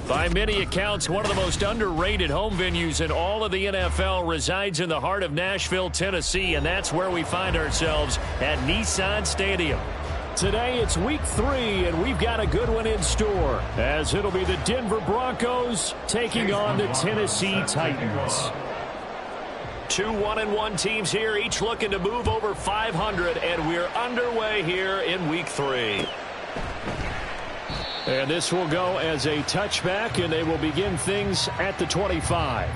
By many accounts, one of the most underrated home venues in all of the NFL resides in the heart of Nashville, Tennessee, and that's where we find ourselves at Nissan Stadium. Today it's week 3, and we've got a good one in store, as it'll be the Denver Broncos taking on the Tennessee Titans. Two 1-1 teams here, each looking to move over 500, and we're underway here in week 3. And this will go as a touchback, and they will begin things at the 25.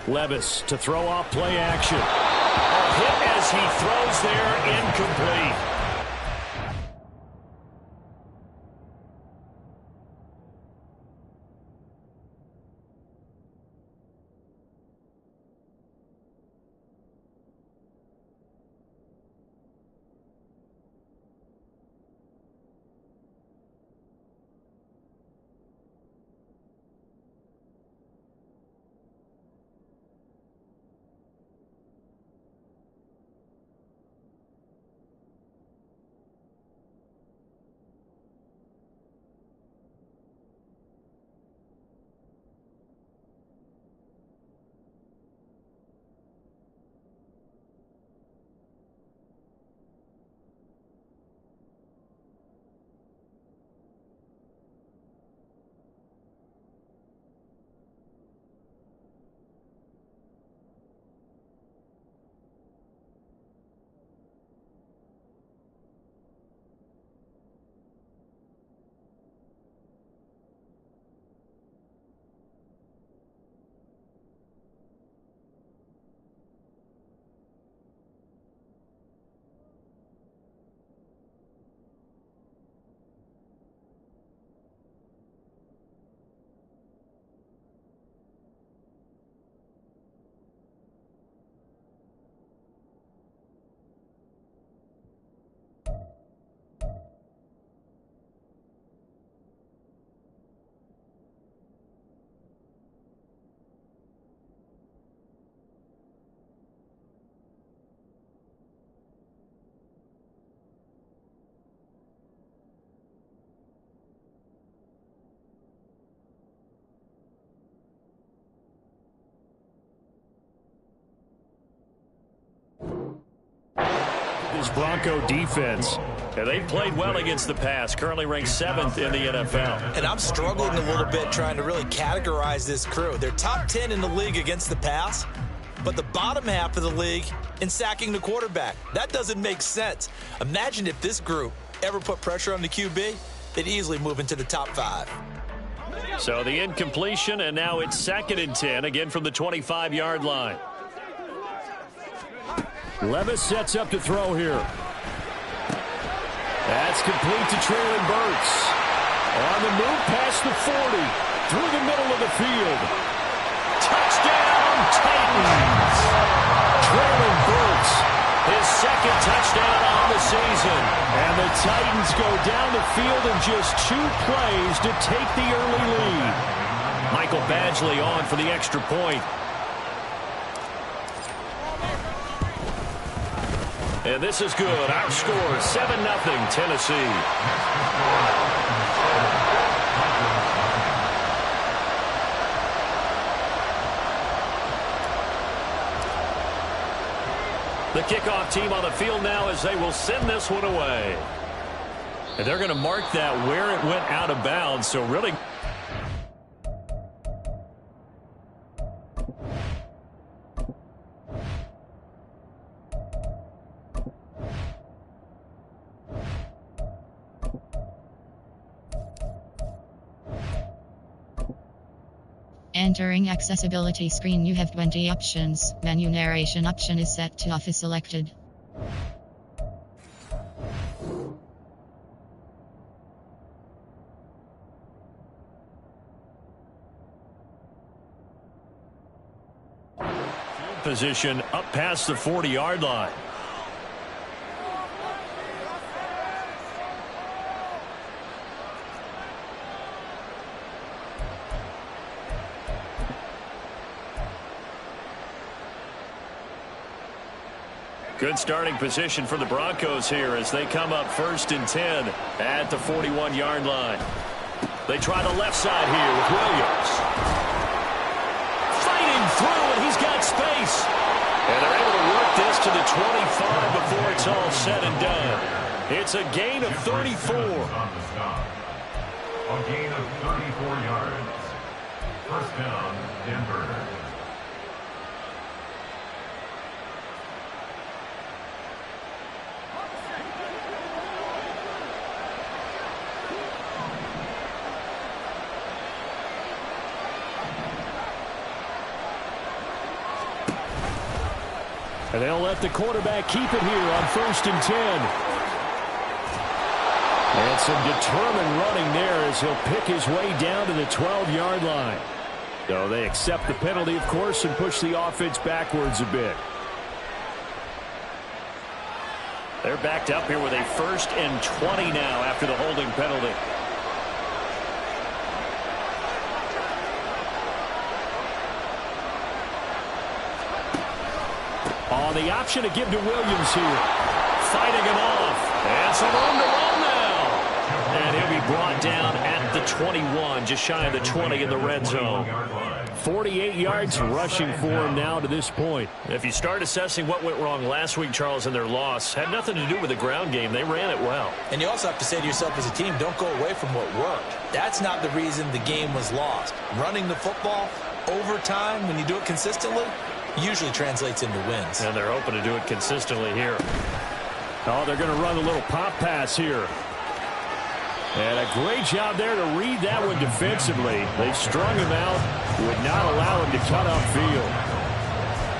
Levis to throw off play action. A hit as he throws there, incomplete. This Bronco defense, and they've played well against the pass, currently ranked 7th in the NFL. And I'm struggling a little bit trying to really categorize this crew. They're top 10 in the league against the pass, but the bottom half of the league in sacking the quarterback. That doesn't make sense. Imagine if this group ever put pressure on the QB, they'd easily move into the top 5. So the incompletion, and now it's 2nd and 10, again from the 25-yard line. Levis sets up to throw here. That's complete to Treylon Burks. On the move past the 40, through the middle of the field. Touchdown, Titans! Treylon Burks, his 2nd touchdown on the season. And the Titans go down the field in just 2 plays to take the early lead. Michael Badgley on for the extra point. And this is good. Our score, 7-0 Tennessee. The kickoff team on the field now as they will send this one away. And they're going to mark that where it went out of bounds. So really... Entering accessibility screen, you have 20 options. Menu narration option is set to off is selected. field position up past the 40-yard line. Good starting position for the Broncos here as they come up 1st and 10 at the 41-yard line. They try the left side here with Williams. Fighting through, and he's got space. And they're able to work this to the 25 before it's all said and done. It's a gain of 34. A gain of 34 yards. First down, Denver. And they'll let the quarterback keep it here on 1st and 10. And some determined running there as he'll pick his way down to the 12-yard line. So they accept the penalty, of course, and push the offense backwards a bit. They're backed up here with a 1st and 20 now after the holding penalty. On the option to give to Williams here. Fighting him off. And some room to run now. And he'll be brought down at the 21, just shy of the 20 in the red zone. 48 yards rushing for him now to this point. If you start assessing what went wrong last week, Charles, in their loss, had nothing to do with the ground game. They ran it well. And you also have to say to yourself as a team, don't go away from what worked. That's not the reason the game was lost. Running the football over time, when you do it consistently, usually translates into wins. And they're hoping to do it consistently here. Oh, they're going to run a little pop pass here. And a great job there to read that one defensively. They strung him out, would not allow him to cut upfield.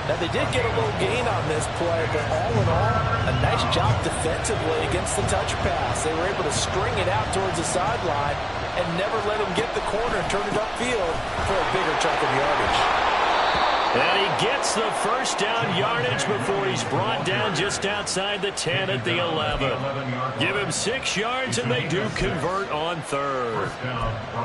Now, they did get a little gain on this play, but all in all, a nice job defensively against the touch pass. They were able to string it out towards the sideline and never let him get the corner and turn it upfield for a bigger chunk of yardage. And he gets the first down yardage before he's brought down just outside the 10 at the 11. Give him 6 yards, and they do convert on 3rd.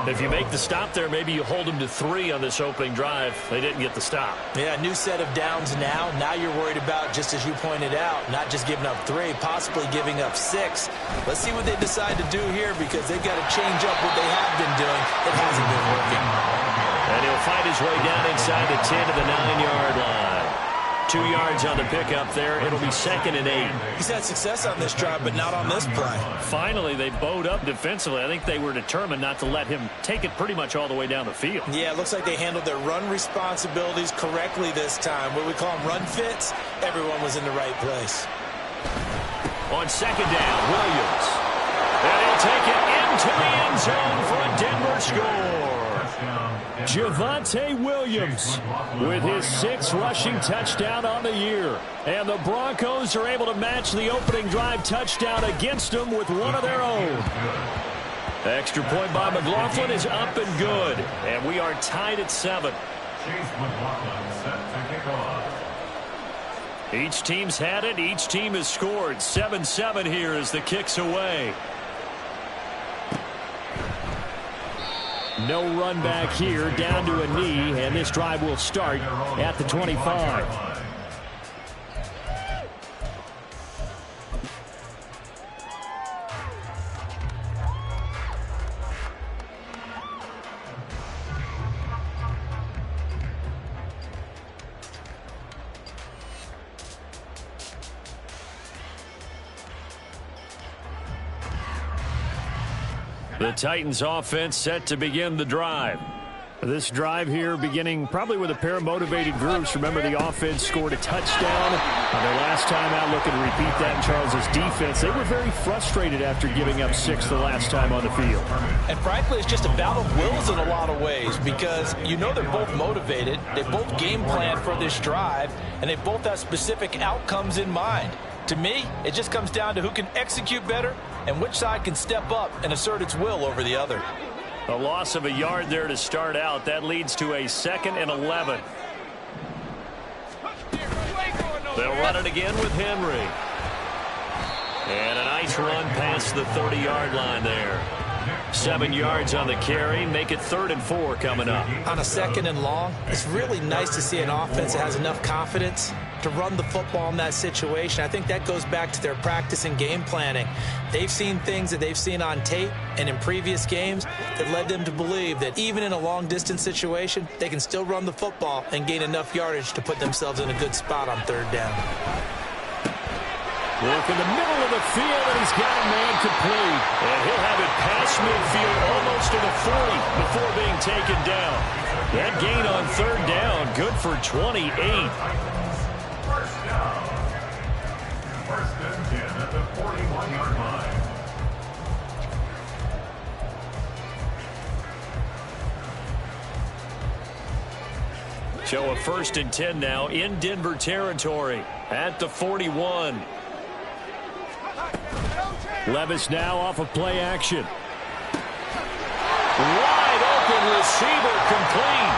If you make the stop there, maybe you hold them to 3 on this opening drive. They didn't get the stop. Yeah, new set of downs now. Now you're worried about, just as you pointed out, not just giving up 3, possibly giving up 6. Let's see what they decide to do here because they've got to change up what they have been doing. It hasn't been working. And he'll find his way down inside the 10 to the 9-yard line. 2 yards on the pickup there. It'll be 2nd and 8. He's had success on this drive, but not on this play. Finally, they bowed up defensively. I think they were determined not to let him take it pretty much all the way down the field. Yeah, it looks like they handled their run responsibilities correctly this time. What we call them run fits, everyone was in the right place. On 2nd down, Williams. And he'll take it into the end zone for a Denver score. Javonte Williams with his 6th rushing touchdown on the year. And the Broncos are able to match the opening drive touchdown against them with one of their own. Extra point by McLaughlin is up and good. And we are tied at 7. Each team's had it. Each team has scored. 7-7 here as the kick's away. No run back here, down to a knee, and this drive will start at the 25. The Titans offense set to begin the drive. This drive here beginning probably with a pair of motivated groups. Remember, the offense scored a touchdown on their last time out. Looking to repeat that in Charles's defense. They were very frustrated after giving up 6 the last time on the field. And frankly, it's just a battle of wills in a lot of ways because you know they're both motivated. They both game plan for this drive, and they both have specific outcomes in mind. To me, it just comes down to who can execute better and which side can step up and assert its will over the other. A loss of a yard there to start out. That leads to a 2nd and 11. They'll run it again with Henry. And a nice run past the 30-yard line there. 7 yards on the carry. Make it 3rd and 4 coming up. On a 2nd and long, it's really nice to see an offense that has enough confidence to run the football in that situation. I think that goes back to their practice and game planning. They've seen things that they've seen on tape and in previous games that led them to believe that even in a long-distance situation, they can still run the football and gain enough yardage to put themselves in a good spot on 3rd down. Look in the middle of the field, and he's got a man complete. And he'll have it past midfield almost to the 40 before being taken down. That gain on 3rd down, good for 28. First down. 1st and 10 at the 41-yard line. So a 1st and 10 now in Denver territory at the 41. Levis now off of play action. Wide open receiver complete.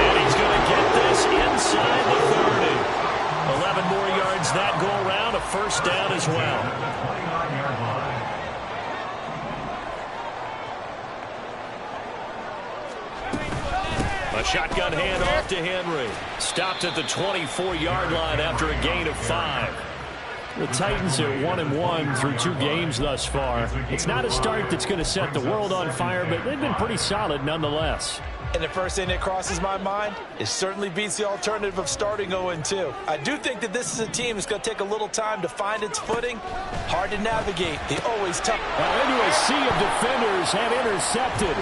And he's going to get this inside the 30. 11 more yards that go around. A 1st down as well. A shotgun handoff to Henry. Stopped at the 24-yard line after a gain of 5. The Titans are 1-1 through 2 games thus far. It's not a start that's going to set the world on fire, but they've been pretty solid nonetheless. And the first thing that crosses my mind, it certainly beats the alternative of starting 0-2. I do think that this is a team that's going to take a little time to find its footing. Hard to navigate. They always tough. Now into a sea of defenders and intercepted.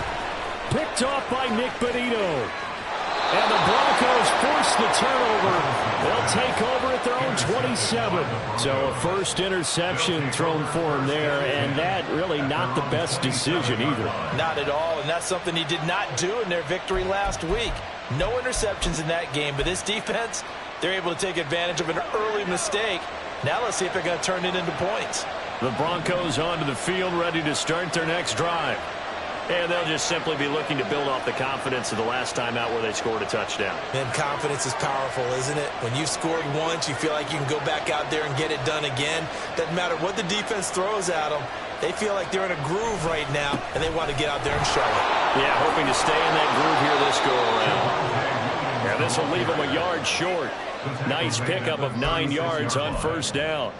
Picked off by Nick Bonito. And the Broncos force the turnover. They'll take over at their own 27. So a first interception thrown for him there, and that really not the best decision either. Not at all, and that's something he did not do in their victory last week. No interceptions in that game, but this defense, they're able to take advantage of an early mistake. Now let's see if they're going to turn it into points. The Broncos onto the field, ready to start their next drive. And they'll just simply be looking to build off the confidence of the last time out where they scored a touchdown. And confidence is powerful, isn't it? When you've scored once, you feel like you can go back out there and get it done again. Doesn't matter what the defense throws at them. They feel like they're in a groove right now, and they want to get out there and show it. Yeah, hoping to stay in that groove here this go-around. Yeah, this will leave them a yard short. Nice pickup of 9 yards on 1st down.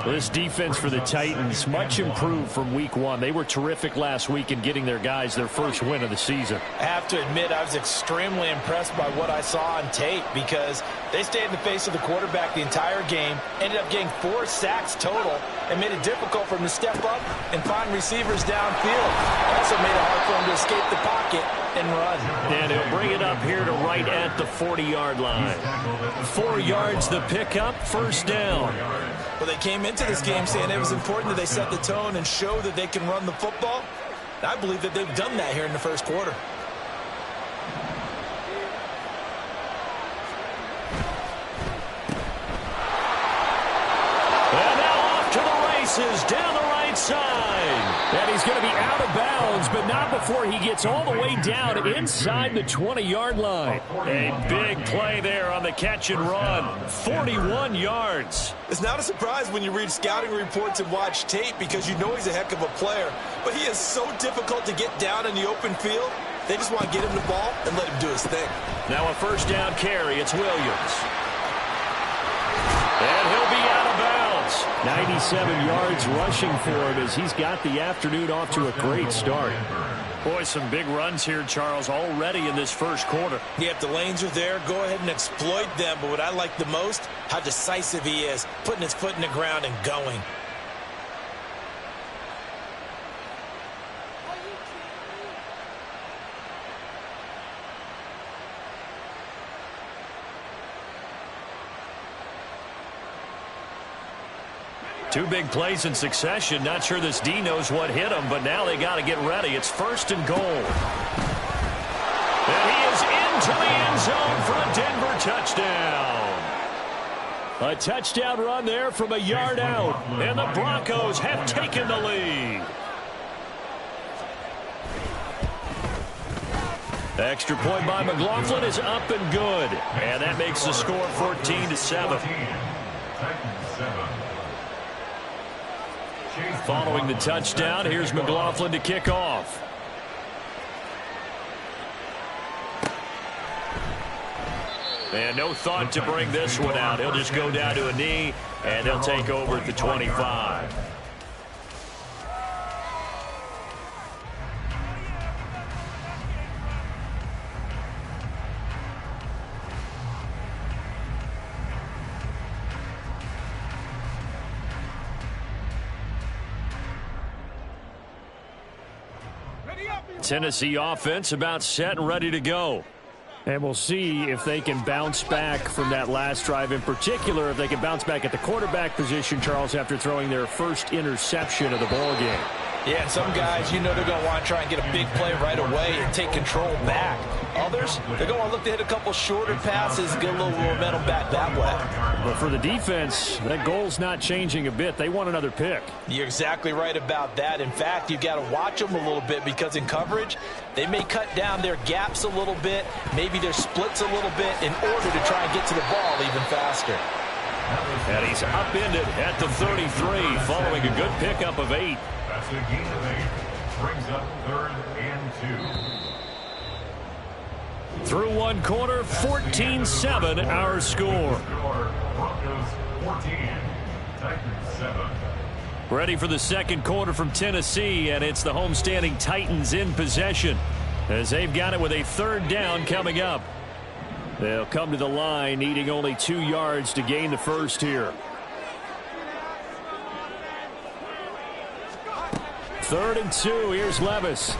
This defense for the Titans, much improved from week 1. They were terrific last week in getting their guys their first win of the season. I have to admit, I was extremely impressed by what I saw on tape because they stayed in the face of the quarterback the entire game, ended up getting 4 sacks total, and made it difficult for him to step up and find receivers downfield. Also made it hard for him to escape the pocket and run. And he'll bring it up here to right at the 40-yard line. 4 yards the pickup, 1st down. Well, they came into this game saying it was important that they set the tone and show that they can run the football. I believe that they've done that here in the 1st quarter. And now off to the races down the right side. And he's going to be out of bounds, but not before he gets all the way down inside the 20-yard line. A big play there on the catch and run. 41 yards. It's not a surprise when you read scouting reports and watch tape because you know he's a heck of a player. But he is so difficult to get down in the open field. They just want to get him the ball and let him do his thing. Now a 1st down carry. It's Williams. And he'll be out of bounds. 97 yards rushing for him as he's got the afternoon off to a great start. Boy, some big runs here, Charles, already in this 1st quarter. Yeah, if the lanes are there, go ahead and exploit them. But what I like the most, how decisive he is, putting his foot in the ground and going. Two big plays in succession. Not sure this D knows what hit him, but now they got to get ready. It's 1st and goal. And he is into the end zone for a Denver touchdown. A touchdown run there from a yard out, and the Broncos have taken the lead. The extra point by McLaughlin is up and good, and that makes the score 14-7. Titans 7. Following the touchdown, here's McLaughlin to kick off. And no thought to bring this one out. He'll just go down to a knee, and they'll take over at the 25. Tennessee offense about set and ready to go. And we'll see if they can bounce back from that last drive, in particular if they can bounce back at the quarterback position, Charles, after throwing their first interception of the ball game. Yeah, and some guys, you know, they're going to want to try and get a big play right away and take control back. Others, they're going to want to look to hit a couple shorter passes, get a little momentum back that way. But for the defense, that goal's not changing a bit. They want another pick. You're exactly right about that. In fact, you've got to watch them a little bit because in coverage, they may cut down their gaps a little bit, maybe their splits a little bit in order to try and get to the ball even faster. And he's upended at the 33 following a good pickup of 8. That's a gain of 8. Brings up 3rd and 2. Through one quarter, 14-7 our score. Broncos 14. Titans 7. Ready for the second quarter from Tennessee, and it's the homestanding Titans in possession as they've got it with a 3rd down coming up. They'll come to the line needing only 2 yards to gain the first here. 3rd and 2. Here's Levis.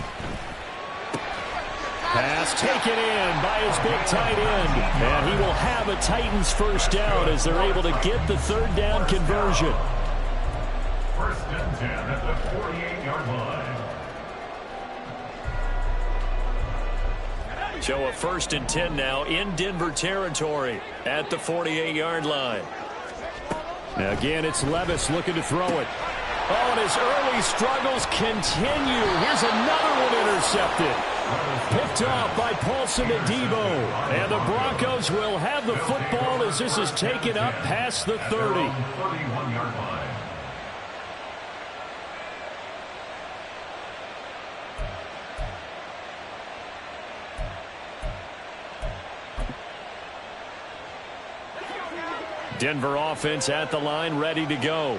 Pass taken in by his big tight end. And he will have a Titans first down as they're able to get the 3rd down conversion. 1st and 10 at the 48-yard line. So a 1st and 10 now in Denver territory at the 48-yard line. Now again, it's Levis looking to throw it. Oh, and his early struggles continue. Here's another one intercepted. Picked off by Paulson Adebo. And the Broncos will have the football as this is taken up past the 30. 31-yard line. Denver offense at the line, ready to go.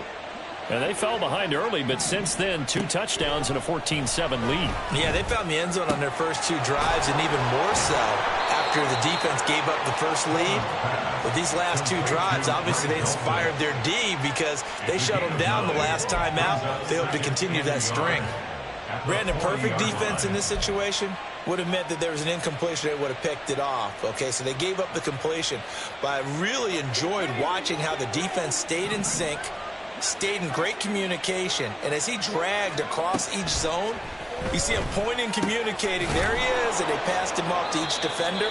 And they fell behind early, but since then, 2 touchdowns and a 14-7 lead. Yeah, they found the end zone on their first 2 drives, and even more so after the defense gave up the first lead. But these last 2 drives, obviously they inspired their D because they shut them down the last time out. They hope to continue that string. Brandon, perfect defense in this situation would have meant that there was an incompletion. They would have picked it off. Okay, so they gave up the completion. But I really enjoyed watching how the defense stayed in sync, stayed in great communication, and as he dragged across each zone, you see him pointing, communicating. There he is, and they passed him off to each defender.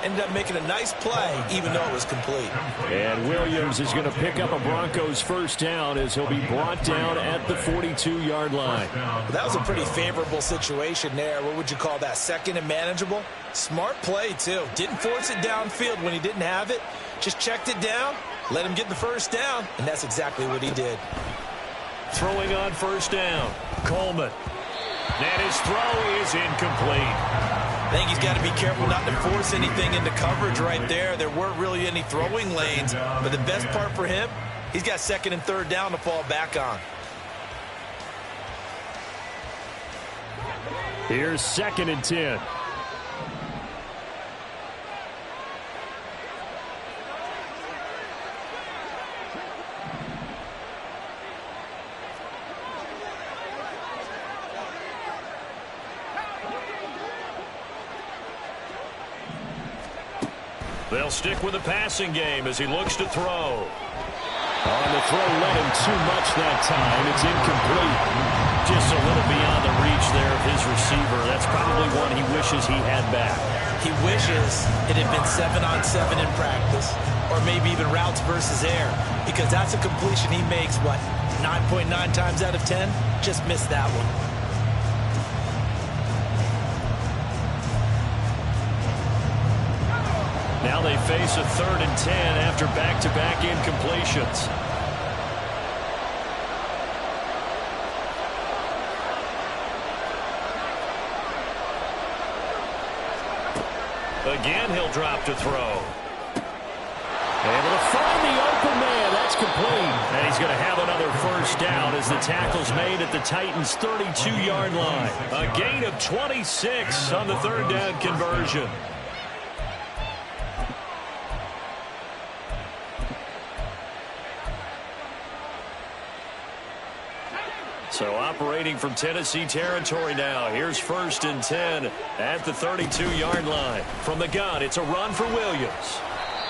Ended up making a nice play, even though it was complete. And Williams is going to pick up a Broncos first down as he'll be brought down at the 42-yard line. Well, that was a pretty favorable situation there. What would you call that? Second and manageable? Smart play, too. Didn't force it downfield when he didn't have it. Just checked it down, let him get the first down, and that's exactly what he did. Throwing on first down, Coleman. And his throw is incomplete. I think he's got to be careful not to force anything into coverage right there. There weren't really any throwing lanes, but the best part for him, he's got 2nd and 3rd down to fall back on. Here's 2nd and 10. They'll stick with the passing game as he looks to throw. On the throw, led him too much that time. It's incomplete. Just a little beyond the reach there of his receiver. That's probably one he wishes he had back. He wishes it had been 7-on-7 in practice, or maybe even routes versus air, because that's a completion he makes, what, 9.9 times out of 10? Just missed that one. Now they face a 3rd and 10 after back-to-back incompletions. Again, he'll drop to throw. Able to find the open man. That's complete. And he's going to have another first down as the tackle's made at the Titans' 32-yard line. A gain of 26 on the 3rd down conversion. So operating from Tennessee territory now. Here's 1st and 10 at the 32-yard line. From the gun, it's a run for Williams.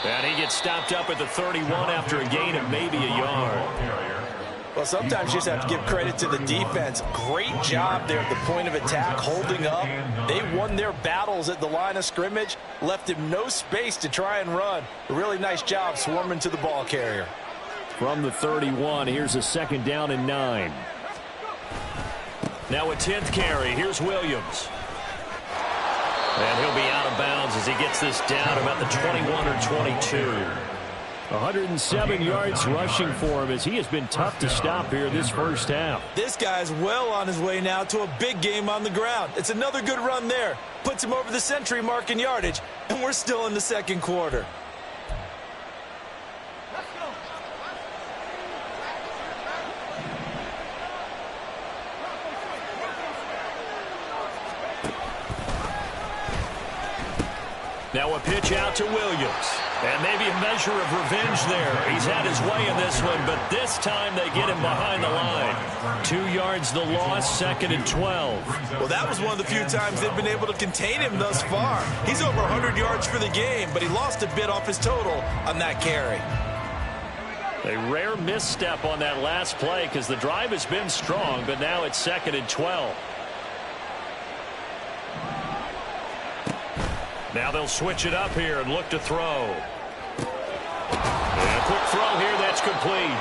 And he gets stopped up at the 31 after a gain of maybe a yard. Well, sometimes you just have to give credit to the defense. Great job there at the point of attack, holding up. They won their battles at the line of scrimmage, left him no space to try and run. A really nice job swarming to the ball carrier. From the 31, here's a 2nd down and 9. Now a 10th carry. Here's Williams. And he'll be out of bounds as he gets this down about the 21 or 22. 107 yards rushing for him as he has been tough to stop here this first half. This guy's well on his way now to a big game on the ground. It's another good run there. Puts him over the century mark in yardage, and we're still in the 2nd quarter. Now a pitch out to Williams. And maybe a measure of revenge there. He's had his way in this one, but this time they get him behind the line. 2 yards the loss, 2nd and 12. Well, that was one of the few times they've been able to contain him thus far. He's over 100 yards for the game, but he lost a bit off his total on that carry. A rare misstep on that last play because the drive has been strong, but now it's 2nd and 12. Now they'll switch it up here and look to throw. And a quick throw here, that's complete.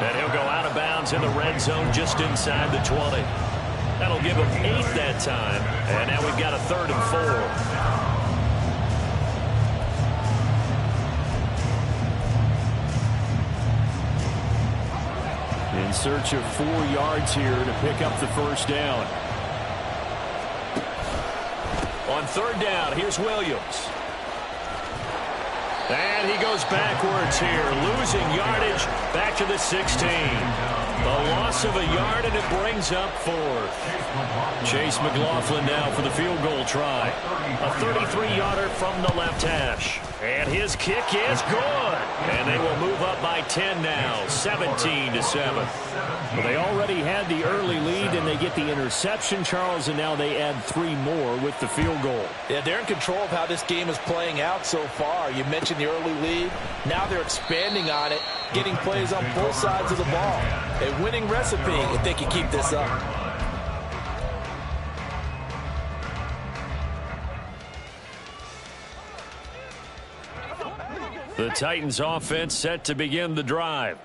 And he'll go out of bounds in the red zone just inside the 20. That'll give him 8 that time. And now we've got a 3rd and 4. In search of 4 yards here to pick up the first down. On 3rd down, here's Williams. And he goes backwards here, losing yardage back to the 16. A loss of a yard, and it brings up 4th. Chase McLaughlin now for the field goal try. A 33-yarder from the left hash. And his kick is good. And they will move up by 10 now, 17-7. Well, they already had the early lead, and they get the interception, Charles, and now they add 3 more with the field goal. Yeah, they're in control of how this game is playing out so far. You mentioned the early lead. Now they're expanding on it, getting plays on both sides of the ball. A winning recipe if they can keep this up. The Titans offense set to begin the drive.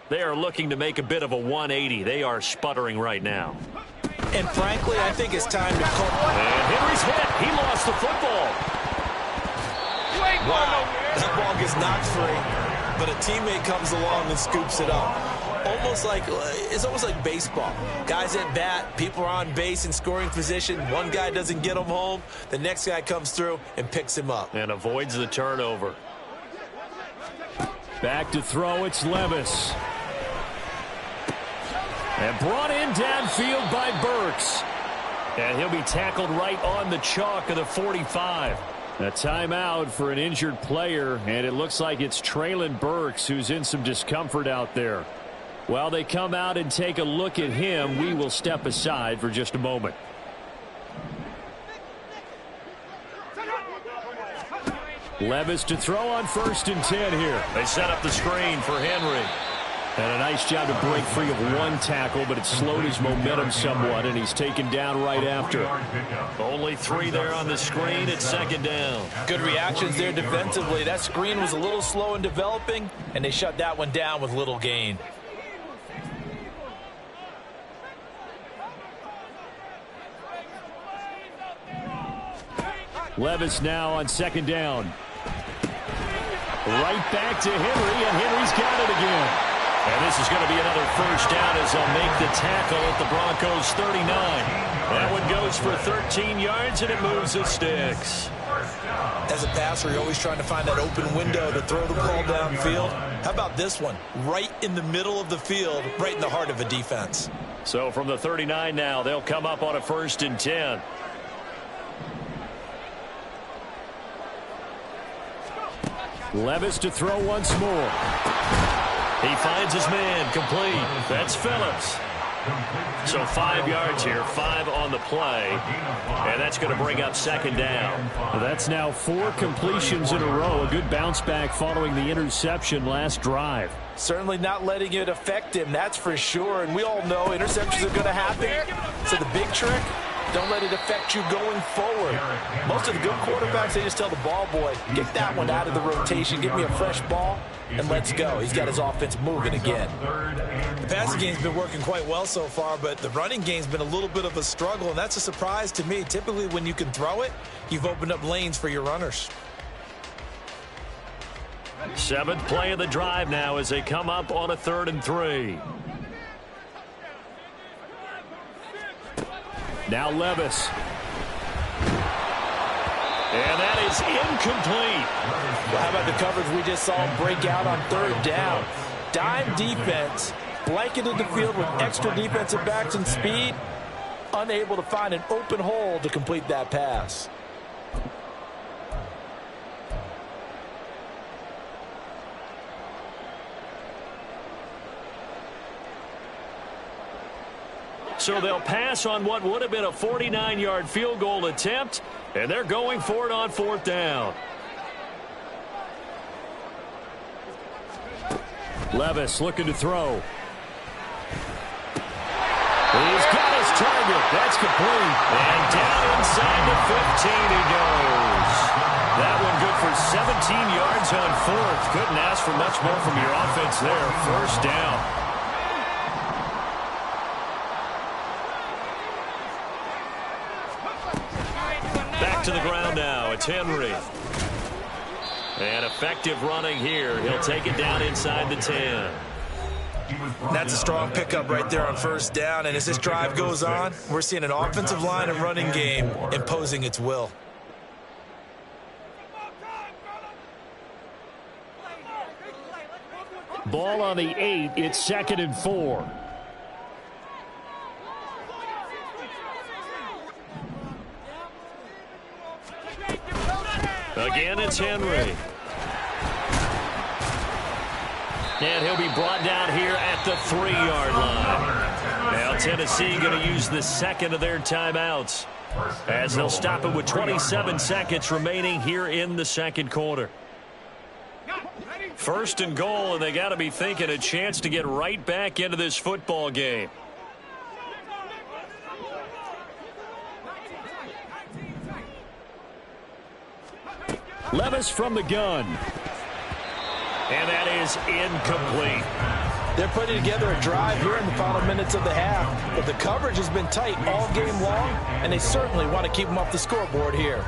They are looking to make a bit of a 180. They are sputtering right now. And frankly, I think it's time to call. And Henry's hit. He lost the football. Wow, that ball gets knocked free, but a teammate comes along and scoops it up. It's almost like baseball. Guys at bat, people are on base in scoring position. One guy doesn't get him home. The next guy comes through and picks him up. And avoids the turnover. Back to throw, it's Levis. And brought in downfield by Burks. And he'll be tackled right on the chalk of the 45. A timeout for an injured player, and it looks like it's Treylon Burks who's in some discomfort out there. While they come out and take a look at him, we will step aside for just a moment. Levis to throw on 1st and 10 here. They set up the screen for Henry. And a nice job to break free of 1 tackle, but it slowed his momentum somewhat, and he's taken down right after. Only 3 there on the screen at 2nd down. Good reactions there defensively. That screen was a little slow in developing, and they shut that one down with little gain. Levis now on 2nd down. Right back to Henry, and Henry's got it again. And this is going to be another first down as they'll make the tackle at the Broncos' 39. That one goes for 13 yards, and it moves the sticks. As a passer, you're always trying to find that open window to throw the ball downfield. How about this one? Right in the middle of the field, right in the heart of a defense. So from the 39 now, they'll come up on a 1st and 10. Levis to throw once more. He finds his man, complete. That's Phillips. So 5 yards here, 5 on the play, and that's going to bring up 2nd down. Well, that's now 4 completions in a row. A good bounce back following the interception last drive. Certainly not letting it affect him, that's for sure. And we all know interceptions are going to happen. So the big trick, don't let it affect you going forward. Most of the good quarterbacks, they just tell the ball boy, get that one out of the rotation, give me a fresh ball, and let's go. He's got his offense moving again. The passing game's been working quite well so far, but the running game's been a little bit of a struggle, and that's a surprise to me. Typically, when you can throw it, you've opened up lanes for your runners. 7th play of the drive now as they come up on a 3rd and 3. Now Levis. And that is incomplete. Well, how about the coverage we just saw him break out on 3rd down? Dime defense, blanketed the field with extra defensive backs and speed, unable to find an open hole to complete that pass. So they'll pass on what would have been a 49-yard field goal attempt, and they're going for it on 4th down. Levis looking to throw. He's got his target. That's complete. And down inside the 15 he goes. That one good for 17 yards on 4th. Couldn't ask for much more from your offense there. 1st down. Back to the ground now. It's Henry. And effective running here. He'll take it down inside the 10. That's a strong pickup right there on 1st down. And as this drive goes on, we're seeing an offensive line and running game imposing its will. Ball on the 8. It's 2nd and 4. Again, it's Henry. And he'll be brought down here at the 3-yard line. Now Tennessee going to use the 2nd of their timeouts as they'll stop it with 27 seconds remaining here in the 2nd quarter. 1st and goal, and they got to be thinking a chance to get right back into this football game. Levis from the gun. And that is incomplete. They're putting together a drive here in the final minutes of the half, but the coverage has been tight all game long, and they certainly want to keep them off the scoreboard here.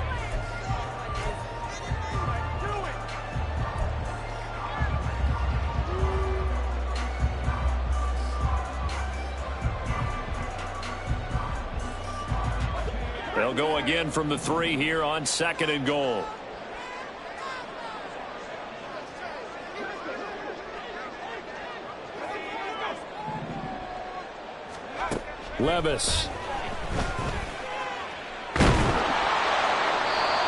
They'll go again from the 3 here on 2nd and goal. Levis.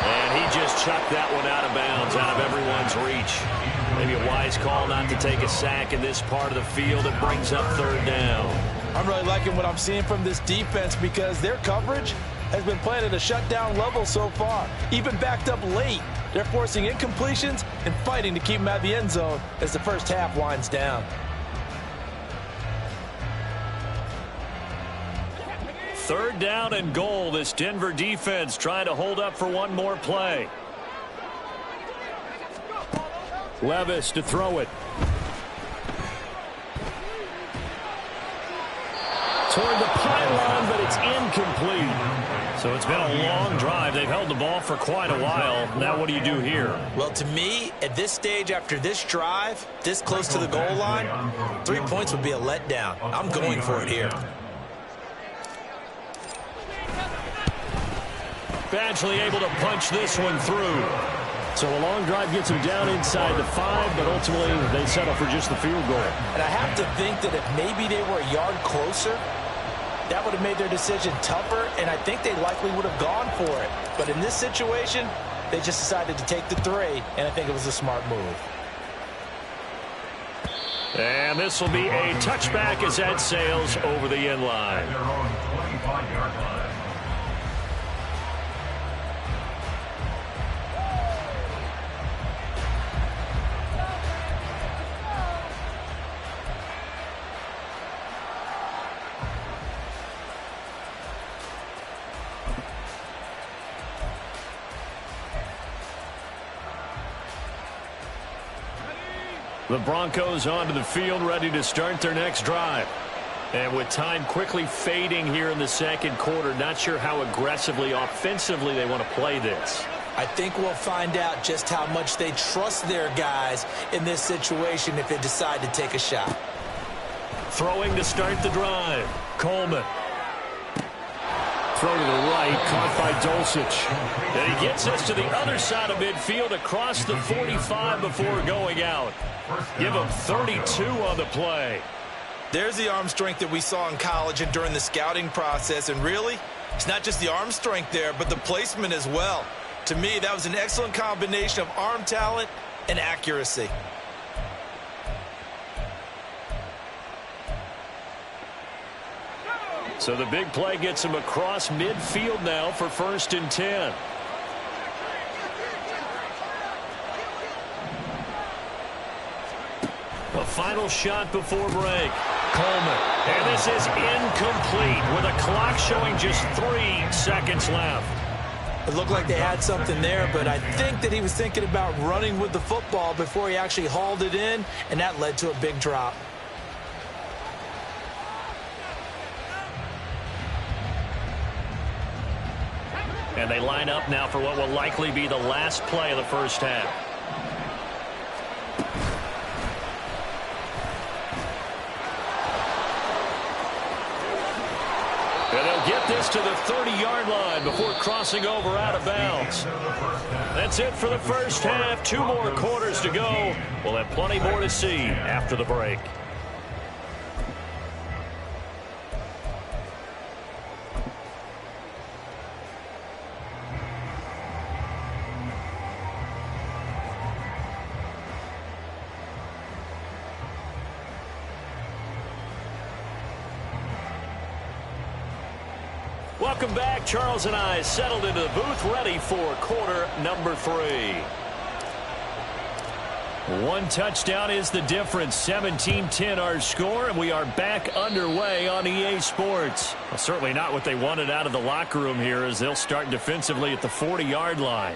And he just chucked that one out of bounds, out of everyone's reach. Maybe a wise call not to take a sack in this part of the field. It brings up 3rd down. I'm really liking what I'm seeing from this defense because their coverage has been playing at a shutdown level so far. Even backed up late, they're forcing incompletions and fighting to keep them out of the end zone as the first half winds down. 3rd down and goal. This Denver defense trying to hold up for one more play. Levis to throw it. Toward the pylon, but it's incomplete. So it's been a long drive. They've held the ball for quite a while. Now what do you do here? Well, to me, at this stage, after this drive, this close to the goal line, 3 points would be a letdown. I'm going for it here. Badgley able to punch this one through. So a long drive gets them down inside the 5, but ultimately they settle for just the field goal. And I have to think that if maybe they were a yard closer, that would have made their decision tougher, and I think they likely would have gone for it. But in this situation, they just decided to take the 3, and I think it was a smart move. And this will be a touchback as that sails over the end line. Their own 25-yard line. The Broncos onto the field, ready to start their next drive. And with time quickly fading here in the second quarter, not sure how aggressively, offensively they want to play this. I think we'll find out just how much they trust their guys in this situation if they decide to take a shot. Throwing to start the drive. Coleman. Throw to the right, caught by Dulcich. And he gets us to the other side of midfield across the 45 before going out. Give him 32 on the play. There's the arm strength that we saw in college and during the scouting process. And really, it's not just the arm strength there, but the placement as well. To me, that was an excellent combination of arm talent and accuracy. So the big play gets him across midfield now for 1st and 10. A final shot before break. Coleman. And this is incomplete with a clock showing just 3 seconds left. It looked like they had something there, but I think that he was thinking about running with the football before he actually hauled it in, and that led to a big drop. And they line up now for what will likely be the last play of the first half. And they'll get this to the 30-yard line before crossing over out of bounds. That's it for the first half. 2 more quarters to go. We'll have plenty more to see after the break. Welcome back. Charles and I settled into the booth, ready for quarter number 3. One touchdown is the difference. 17-10 our score, and we are back underway on EA Sports. Well, certainly not what they wanted out of the locker room here, as they'll start defensively at the 40-yard line.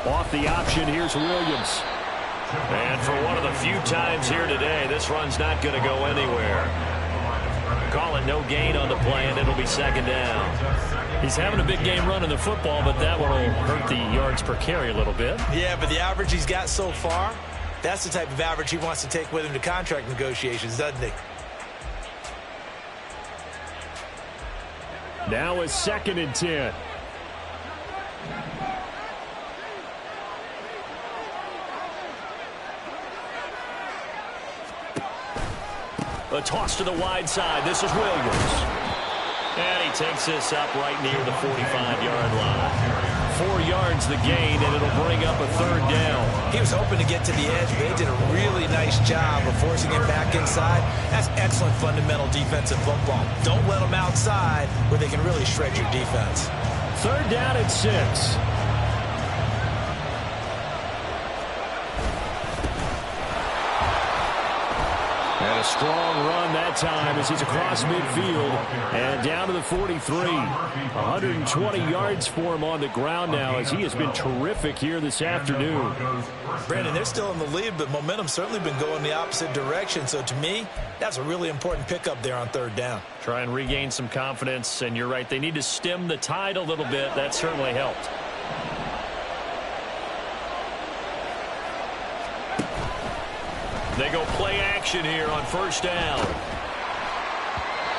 Off the option, here's Williams. And for one of the few times here today, this run's not going to go anywhere. Call it no gain on the play, and it'll be 2nd down. He's having a big game running the football, but that one will hurt the yards per carry a little bit. Yeah, but the average he's got so far, that's the type of average he wants to take with him to contract negotiations, doesn't he? Now it's 2nd and 10. A toss to the wide side. This is Williams. And he takes this up right near the 45-yard line. 4 yards the gain, and it'll bring up a 3rd down. He was hoping to get to the edge, but they did a really nice job of forcing him back inside. That's excellent fundamental defensive football. Don't let them outside where they can really shred your defense. 3rd down and 6. And a strong run that time as he's across midfield and down to the 43. 120 yards for him on the ground now as he has been terrific here this afternoon. Brandon, they're still in the lead, but momentum's certainly been going the opposite direction. So to me, that's a really important pickup there on 3rd down. Try and regain some confidence, and you're right. They need to stem the tide a little bit. That certainly helped. They go play action here on 1st down.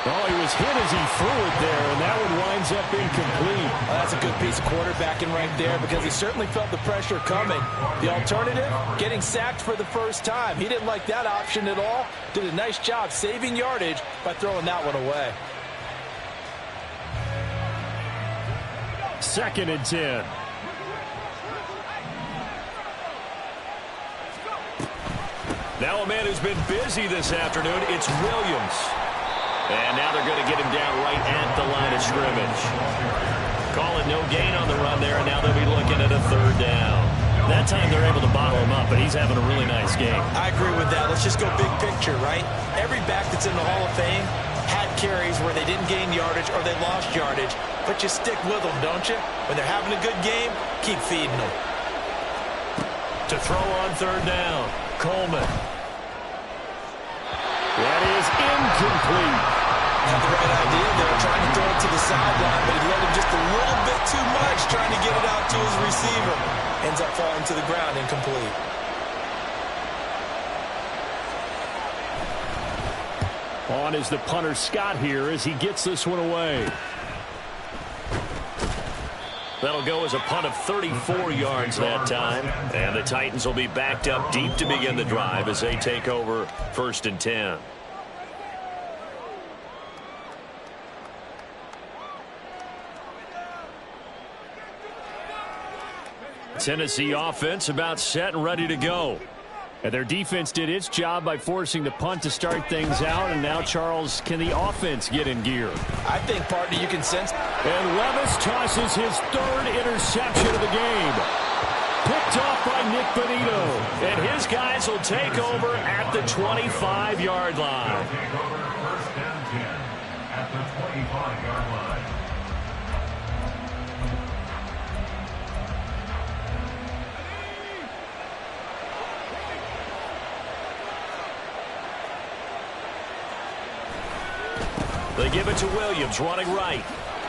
Oh, he was hit as he threw it there, and that one winds up incomplete. Well, that's a good piece of quarterbacking right there because he certainly felt the pressure coming. The alternative, getting sacked for the first time. He didn't like that option at all. Did a nice job saving yardage by throwing that one away. 2nd and 10. Now a man who's been busy this afternoon, it's Williams. And now they're going to get him down right at the line of scrimmage. Calling no gain on the run there, and now they'll be looking at a 3rd down. That time they're able to bottle him up, but he's having a really nice game. I agree with that. Let's just go big picture, right? Every back that's in the Hall of Fame had carries where they didn't gain yardage or they lost yardage, but you stick with them, don't you? When they're having a good game, keep feeding them. To throw on 3rd down, Coleman. That is incomplete. Had the right idea there, trying to throw it to the sideline, but he let him just a little bit too much, trying to get it out to his receiver. Ends up falling to the ground, incomplete. On is the punter Scott here as he gets this one away. That'll go as a punt of 34 yards that time. And the Titans will be backed up deep to begin the drive as they take over 1st and 10. Tennessee offense about set and ready to go. And their defense did its job by forcing the punt to start things out. And now, Charles, can the offense get in gear? I think, partner, you can sense. And Levis tosses his 3rd interception of the game. Picked off by Nick Bonito. And his guys will take over at the 25-yard line. Take over 1st and 10 at the 25-yard line. They give it to Williams, running right.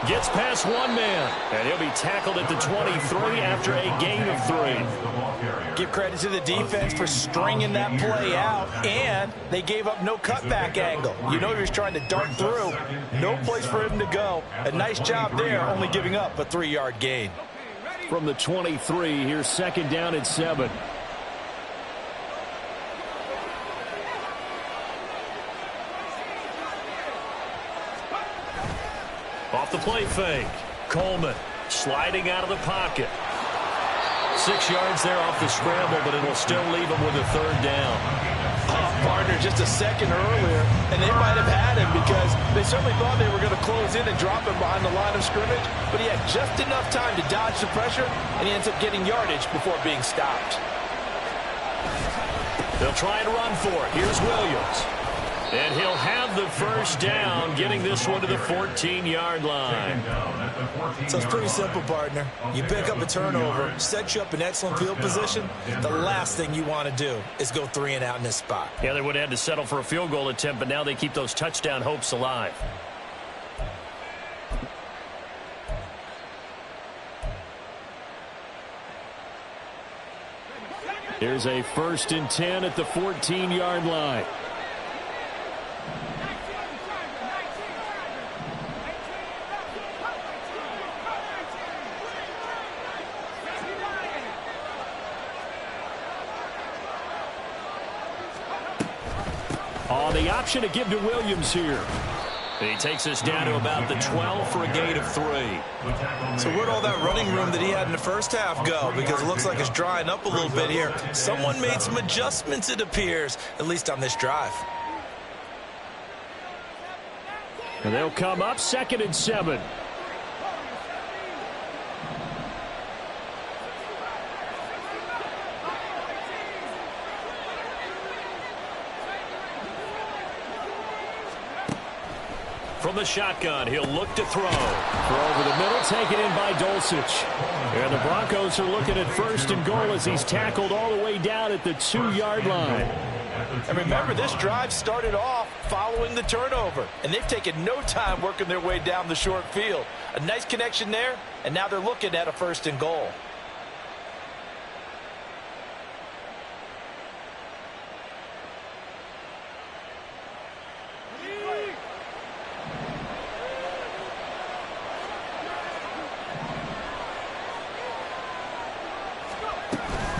Gets past one man, and he'll be tackled at the 23 after a gain of 3. Give credit to the defense for stringing that play out, and they gave up no cutback angle. You know he was trying to dart through. No place for him to go. A nice job there, only giving up a 3-yard gain. From the 23, here's 2nd down and 7. Off the play fake. Coleman sliding out of the pocket. 6 yards there off the scramble, but it'll still leave him with a 3rd down. Partner just a second earlier, and they might have had him because they certainly thought they were going to close in and drop him behind the line of scrimmage, but he had just enough time to dodge the pressure, and he ends up getting yardage before being stopped. They'll try and run for it. Here's Williams. And he'll have the 1st down, getting this one to the 14-yard line. So it's pretty simple, partner. You pick up a turnover, set you up in excellent field position. The last thing you want to do is go 3 and out in this spot. Yeah, they would have had to settle for a field goal attempt, but now they keep those touchdown hopes alive. Here's a 1st and 10 at the 14-yard line. On the option to give to Williams here. He takes us down to about the 12 for a gain of 3. So where'd all that running room that he had in the first half go? Because it looks like it's drying up a little bit here. Someone made some adjustments, it appears, at least on this drive. And they'll come up 2nd and 7. From the shotgun, he'll look to throw. Throw over the middle, taken in by Dulcich. And the Broncos are looking at 1st and goal as he's tackled all the way down at the 2-yard line. And remember, this drive started off following the turnover, and they've taken no time working their way down the short field. A nice connection there, and now they're looking at a 1st and goal.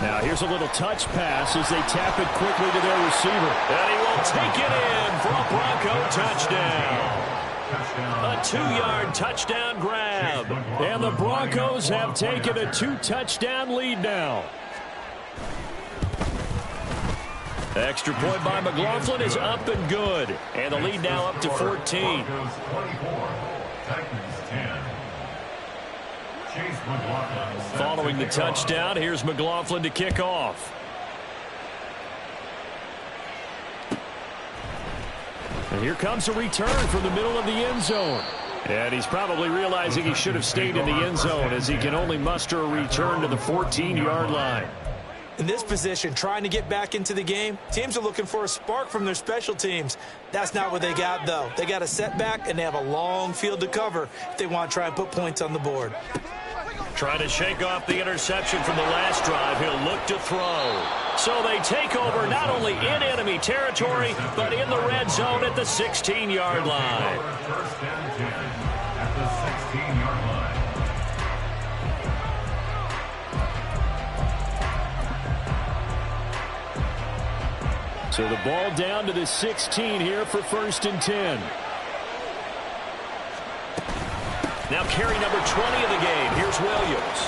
Now here's a little touch pass as they tap it quickly to their receiver. And he will take it in for a Bronco touchdown. A 2-yard touchdown grab. And the Broncos have taken a 2-touchdown lead now. Extra point by McLaughlin is up and good. And the lead now up to 14. Following the touchdown, here's McLaughlin to kick off. And here comes a return from the middle of the end zone. And he's probably realizing he should have stayed in the end zone as he can only muster a return to the 14-yard line. In this position, trying to get back into the game, teams are looking for a spark from their special teams. That's not what they got, though. They got a setback, and they have a long field to cover if they want to try and put points on the board. Trying to shake off the interception from the last drive. He'll look to throw. So they take over not only in enemy territory, but in the red zone at the 16-yard line. First and 10 at the 16-yard line. So the ball down to the 16 here for 1st and 10. Now carry number 20 of the game. Here's Williams.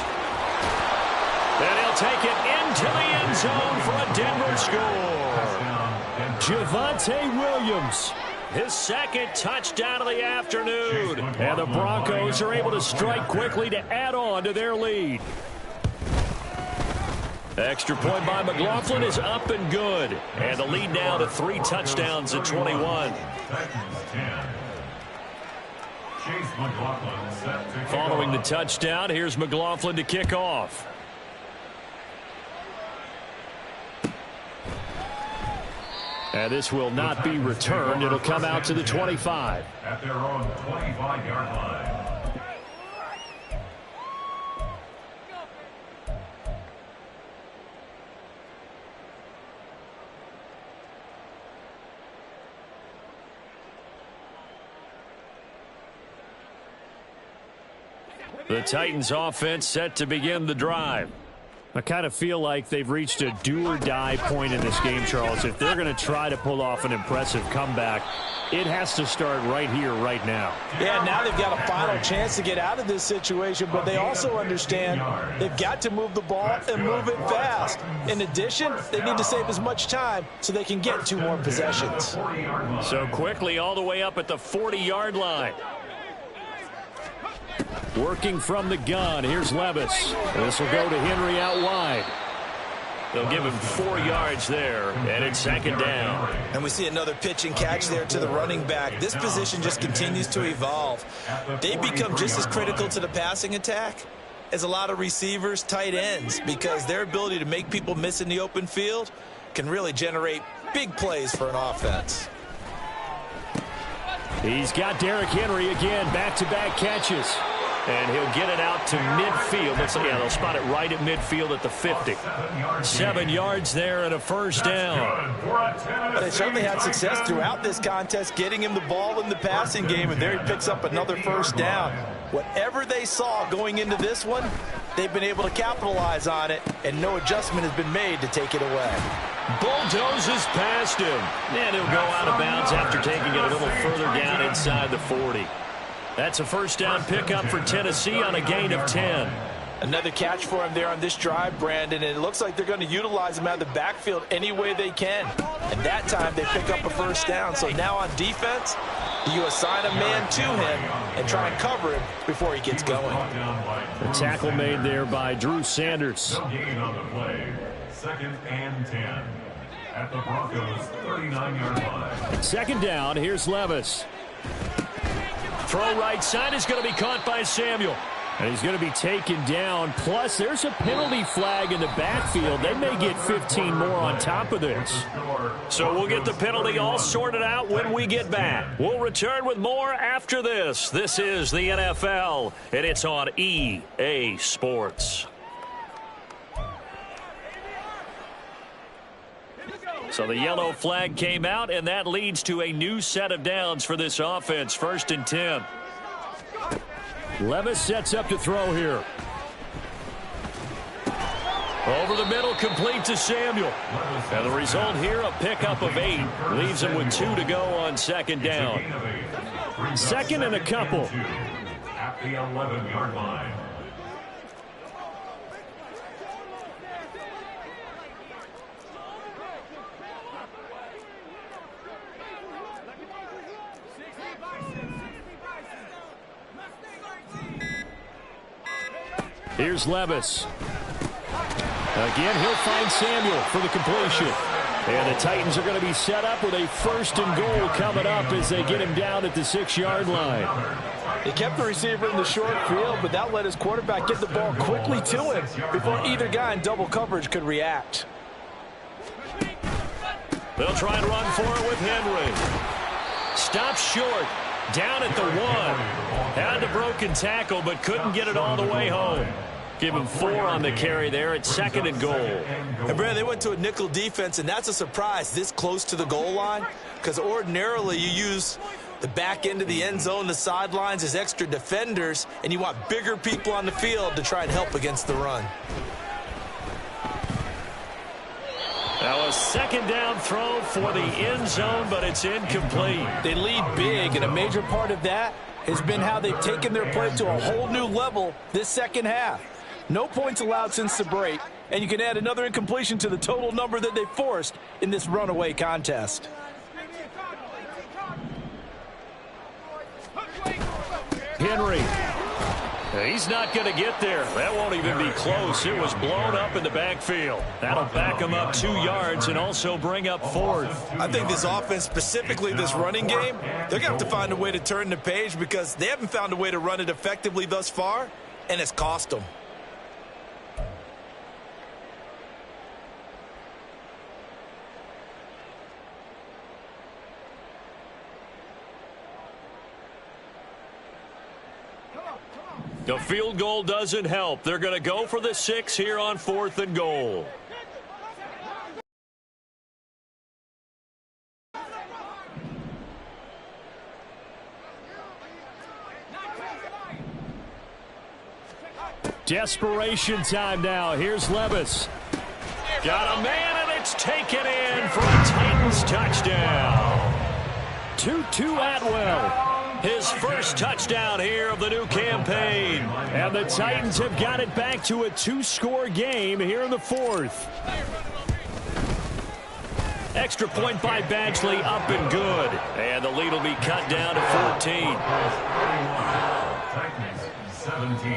And he'll take it into the end zone for a Denver score. Javonte Williams, his 2nd touchdown of the afternoon. And the Broncos are able to strike quickly to add on to their lead. Extra point by McLaughlin is up and good. And the lead now to 3 touchdowns at 21. Following the touchdown, here's McLaughlin to kick off. And this will not be returned. It'll come out to the 25. At their own 25-yard line. The Titans offense set to begin the drive. I kind of feel like they've reached a do-or-die point in this game, Charles. If they're going to try to pull off an impressive comeback, it has to start right here, right now. Yeah, now they've got a final chance to get out of this situation, but they also understand they've got to move the ball and move it fast. In addition, they need to save as much time so they can get 2 more possessions. So quickly all the way up at the 40-yard line. Working from the gun, here's Levis. This will go to Henry out wide. They'll give him 4 yards there, and it's 2nd down. And we see another pitch and catch there to the running back. This position just continues to evolve. They become just as critical to the passing attack as a lot of receivers, tight ends, because their ability to make people miss in the open field can really generate big plays for an offense. He's got Derrick Henry again, back-to-back catches. And he'll get it out to midfield. They'll spot it right at midfield at the 50. 7 yards there and a 1st down. They certainly had success throughout this contest getting him the ball in the passing game, and there he picks up another 1st down. Whatever they saw going into this one, they've been able to capitalize on it, and no adjustment has been made to take it away. Bulldozes past him. And he'll go out of bounds after taking it a little further down inside the 40. That's a first down pickup for Tennessee on a gain of 10. Another catch for him there on this drive, Brandon, and it looks like they're going to utilize him out of the backfield any way they can. And that time they pick up a first down. So now on defense, you assign a man to him and try and cover him before he gets going. The tackle made there by Drew Sanders. No gain on the play. 2nd and 10 at the Broncos' 39-yard line. Second down, here's Levis. Throw right side is going to be caught by Samuel. And he's going to be taken down. Plus, there's a penalty flag in the backfield. They may get 15 more on top of this. So we'll get the penalty all sorted out when we get back. We'll return with more after this. This is the NFL, and it's on EA Sports. So the yellow flag came out, and that leads to a new set of downs for this offense. 1st and 10. Levis sets up to throw here. Over the middle, complete to Samuel. And the result here, a pickup of 8. Leaves him with 2 to go on 2nd down. 2nd and a couple. At the 11-yard line. Here's Levis. Again, he'll find Samuel for the completion. And the Titans are going to be set up with a 1st and goal coming up as they get him down at the 6-yard line. He kept the receiver in the short field, but that let his quarterback get the ball quickly to him before either guy in double coverage could react. They'll try and run for it with Henry. Stops short. Down at the 1. Had the broken tackle, but couldn't get it all the way home. Give him 4 on the carry there at 2nd and goal. And Brad, they went to a nickel defense, and that's a surprise this close to the goal line, because ordinarily you use the back end of the end zone, the sidelines as extra defenders, and you want bigger people on the field to try and help against the run. That was 2nd down throw for the end zone, but it's incomplete. They lead big, and a major part of that has been how they've taken their play to a whole new level this second half. No points allowed since the break, and you can add another incompletion to the total number that they forced in this runaway contest. Henry. He's not going to get there. That won't even be close. It was blown up in the backfield. That'll back him up 2 yards and also bring up 4th. I think this offense, specifically this running game, they're going to have to find a way to turn the page because they haven't found a way to run it effectively thus far, and it's cost them. The field goal doesn't help. They're going to go for the 6 here on 4th and goal. Desperation time now. Here's Levis. Got a man, and it's taken in for a Titans touchdown. Tutu Atwell. His first touchdown here of the new campaign. And the Titans have got it back to a 2-score game here in the 4th. Extra point by Badgley, up and good. And the lead will be cut down to 14. Titans 17.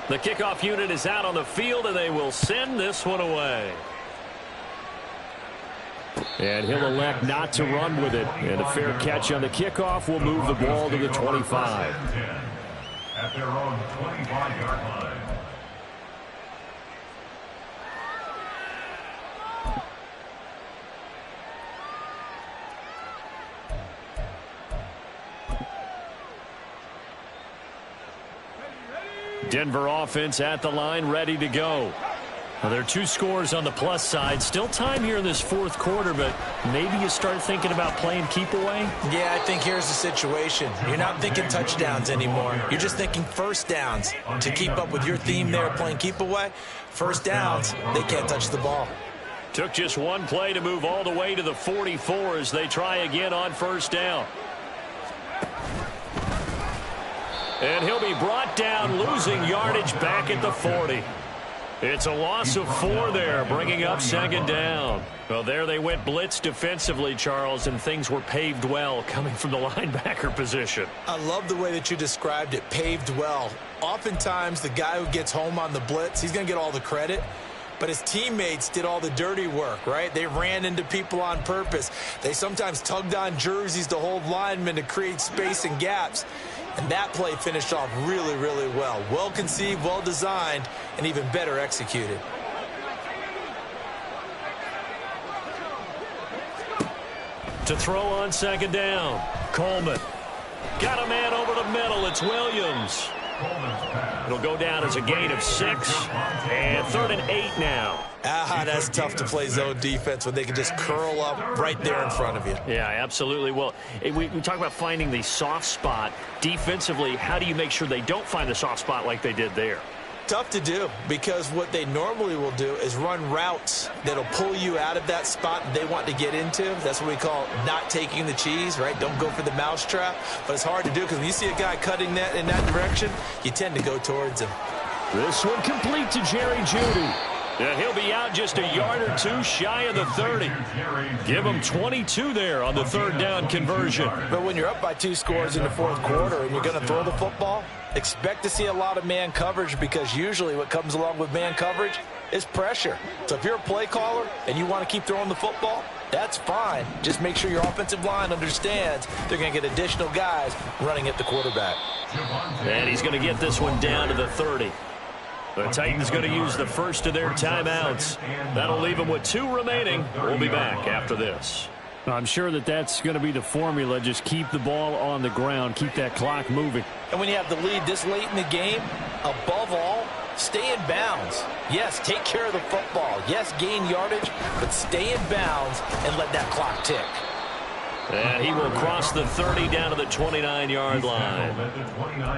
The kickoff unit is out on the field, and they will send this one away. And he'll elect not to run with it. And a fair catch on the kickoff will move the ball to the 25. At their own 25-yard line. Denver offense at the line, ready to go. Well, there are 2 scores on the plus side. Still time here in this fourth quarter, but maybe you start thinking about playing keep away? Yeah, I think here's the situation. You're not thinking touchdowns anymore. You're just thinking first downs. To keep up with your theme there, playing keep away, first downs, they can't touch the ball. Took just one play to move all the way to the 44 as they try again on first down. And he'll be brought down, losing yardage back at the 40. It's a loss of 4 there, bringing up second down. Well, there they went blitz defensively, Charles, and things were paved well coming from the linebacker position. I love the way that you described it, paved well. Oftentimes, the guy who gets home on the blitz, he's going to get all the credit. But his teammates did all the dirty work, right? They ran into people on purpose. They sometimes tugged on jerseys to hold linemen to create space and gaps. And that play finished off really, really well. Well conceived, well designed, and even better executed. To throw on second down, Coleman. Got a man over the middle. It's Williams. It'll go down as a gain of 6. And 3rd and 8 now. That's tough to play zone defense when they can just curl up right there in front of you. Yeah, absolutely. Well, we talk about finding the soft spot. Defensively, how do you make sure they don't find the soft spot like they did there? Tough to do, because what they normally will do is run routes that'll pull you out of that spot they want to get into. That's what we call not taking the cheese, right? Don't go for the mousetrap. But it's hard to do because when you see a guy cutting that in that direction, you tend to go towards him. This one complete to Jerry Jeudy. Yeah, he'll be out just a yard or 2 shy of the 30. Give him 22 there on the 3rd down conversion. But when you're up by 2 scores in the fourth quarter and you're going to throw the football, expect to see a lot of man coverage, because usually what comes along with man coverage is pressure. So if you're a play caller and you want to keep throwing the football, that's fine. Just make sure your offensive line understands they're going to get additional guys running at the quarterback. And he's going to get this one down to the 30. The Titans going to use the first of their timeouts. That'll leave them with 2 remaining. We'll be back after this. I'm sure that's going to be the formula. Just keep the ball on the ground. Keep that clock moving. And when you have the lead this late in the game, above all, stay in bounds. Yes, take care of the football. Yes, gain yardage, but stay in bounds and let that clock tick. And he will cross the 30 down to the 29-yard line.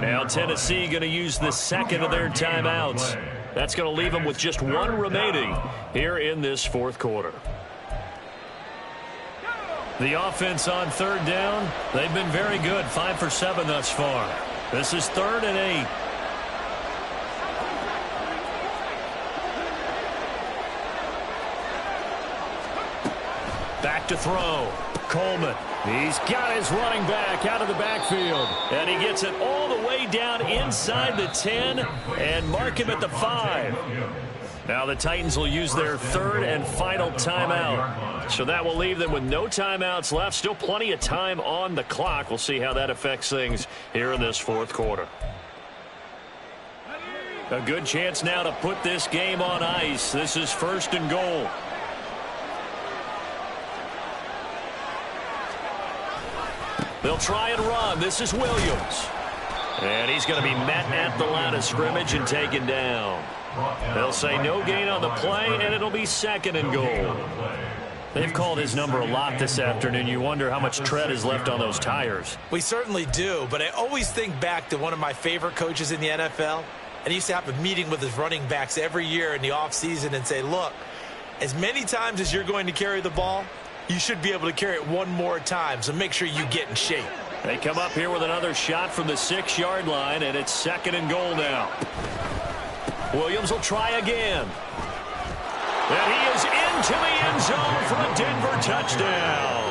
Now Tennessee going to use the second of their timeouts. That's going to leave them with just 1 remaining here in this fourth quarter. The offense on 3rd down, they've been very good. 5 for 7 thus far. This is 3rd and 8. Back to throw. Coleman. He's got his running back out of the backfield. And he gets it all the way down inside the 10 and mark him at the 5. Now the Titans will use their 3rd and final timeout. So that will leave them with no timeouts left. Still plenty of time on the clock. We'll see how that affects things here in this fourth quarter. A good chance now to put this game on ice. This is 1st and goal. They'll try and run. This is Williams. And he's going to be met at the line of scrimmage and taken down. They'll say no gain on the play, and it'll be 2nd and goal. They've called his number a lot this afternoon. You wonder how much tread is left on those tires. We certainly do, but I always think back to one of my favorite coaches in the NFL. And he used to have a meeting with his running backs every year in the offseason and say, look, as many times as you're going to carry the ball, you should be able to carry it 1 more time, so make sure you get in shape. They come up here with another shot from the 6-yard line, and it's 2nd and goal now. Williams will try again. And he is into the end zone for a Denver touchdown.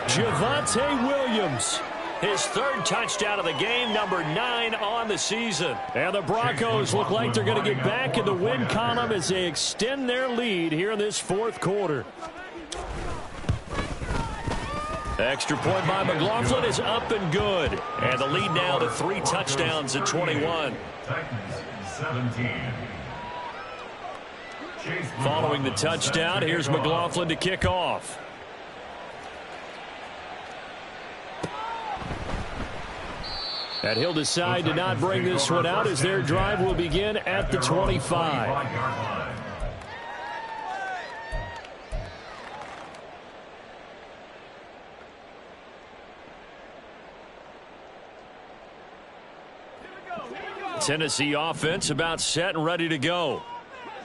Javonte Williams, his 3rd touchdown of the game, number 9 on the season. And the Broncos look like they're going to get back in the win column as they extend their lead here in this fourth quarter. Extra point by McLaughlin is up and good. And the lead now to 3 touchdowns at 21. Following the touchdown, here's McLaughlin to kick off. And he'll decide to not bring this one out as their drive will begin at the 25. Tennessee offense about set and ready to go.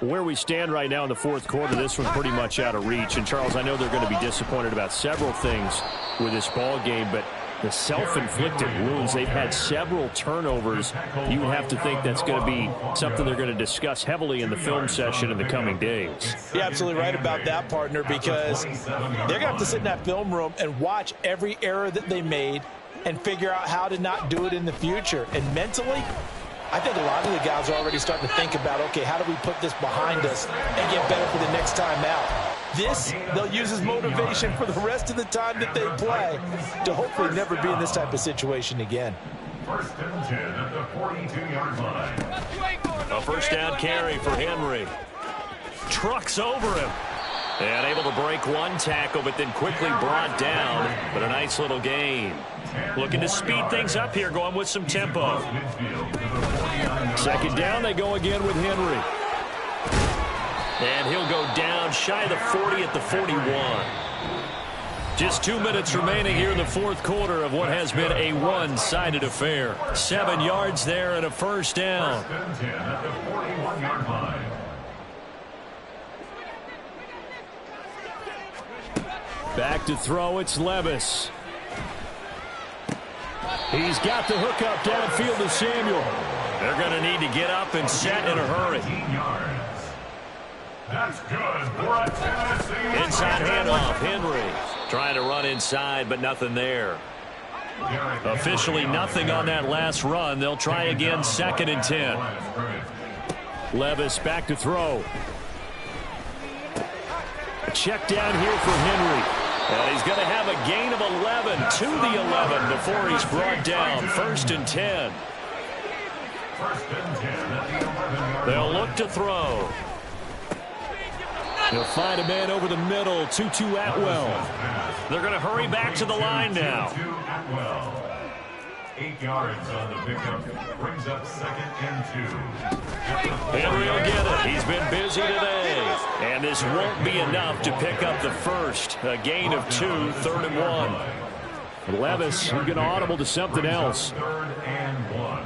Where we stand right now in the fourth quarter, this one's pretty much out of reach. And, Charles, I know they're going to be disappointed about several things with this ball game, but the self-inflicted wounds, they've had several turnovers. You would have to think that's going to be something they're going to discuss heavily in the film session in the coming days. You're absolutely right about that, partner, because they're going to have to sit in that film room and watch every error that they made and figure out how to not do it in the future. And mentally, I think a lot of the guys are already starting to think about, okay, how do we put this behind us and get better for the next time out? This, they'll use as motivation for the rest of the time that they play to hopefully never be in this type of situation again. First and 10 at the 42-yard line. A first down carry for Henry. Trucks over him. And able to break one tackle, but then quickly brought down. But a nice little gain. Looking to speed things up here, going with some tempo. Second down, they go again with Henry. And he'll go down shy of the 40 at the 41. Just 2 minutes remaining here in the fourth quarter of what has been a one-sided affair. 7 yards there and a first down. First and 10 at the 41-yard line. Back to throw, it's Levis. He's got the hook up downfield to Samuel. They're going to need to get up and set in a hurry. 15 yards. That's good for a Tennessee. Inside handoff, Henry. Trying to run inside, but nothing there. Officially nothing on that last run. They'll try again, second and 10. Levis back to throw. A check down here for Henry. And he's going to have a gain of 11 to the 11 before he's brought down. First and 10. First and 10 at the 11-yard They'll line. look to throw. He'll find a man over the middle, Tutu Atwell. They're going to hurry back to the line now. To Atwell. 8 yards on the pickup. Brings up second and 2. Henry will get it. He's been busy today. And this won't be enough to pick up the first. A gain of 2, third and 1. Levis, he's going to audible to something else. Third and 1.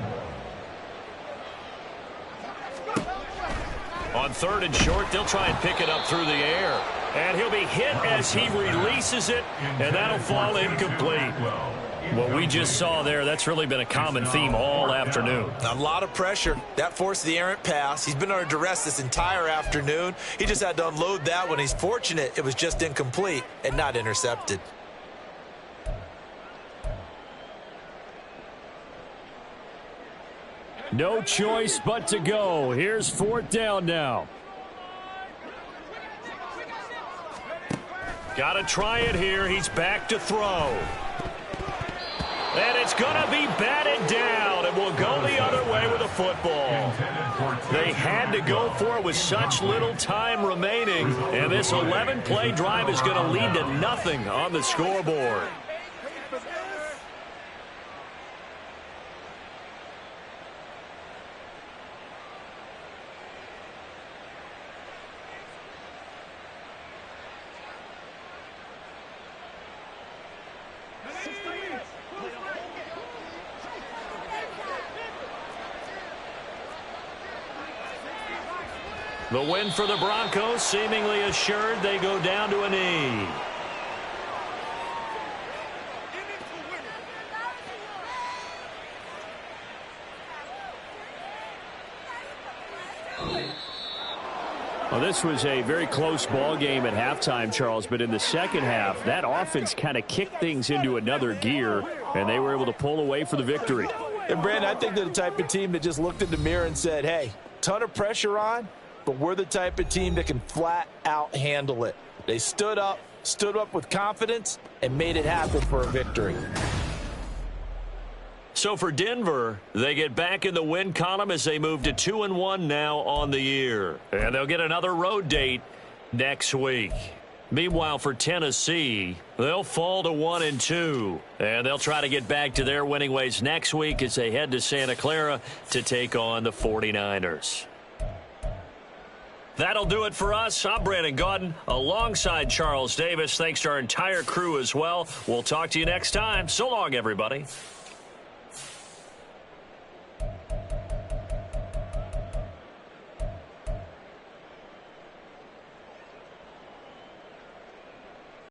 On third and short, they'll try and pick it up through the air. And he'll be hit as he releases it, and that'll fall incomplete. What we just saw there, that's really been a common theme all afternoon. A lot of pressure. That forced the errant pass. He's been under duress this entire afternoon. He just had to unload that one. He's fortunate it was just incomplete and not intercepted. No choice but to go. Here's fourth down now. Got to try it here. He's back to throw. And it's going to be batted down, and we'll go the other way with a football. They had to go for it with such little time remaining, and this 11-play drive is going to lead to nothing on the scoreboard. The win for the Broncos seemingly assured. They go down to a knee. Well, this was a very close ball game at halftime, Charles, but in the second half, that offense kind of kicked things into another gear, and they were able to pull away for the victory. And, Brandon, I think they're the type of team that just looked in the mirror and said, hey, ton of pressure on, but we're the type of team that can flat out handle it. They stood up with confidence, and made it happen for a victory. So for Denver, they get back in the win column as they move to 2-1 now on the year. And they'll get another road date next week. Meanwhile, for Tennessee, they'll fall to 1-2. And they'll try to get back to their winning ways next week as they head to Santa Clara to take on the 49ers. That'll do it for us. I'm Brandon Gaudin alongside Charles Davis. Thanks to our entire crew as well. We'll talk to you next time. So long, everybody.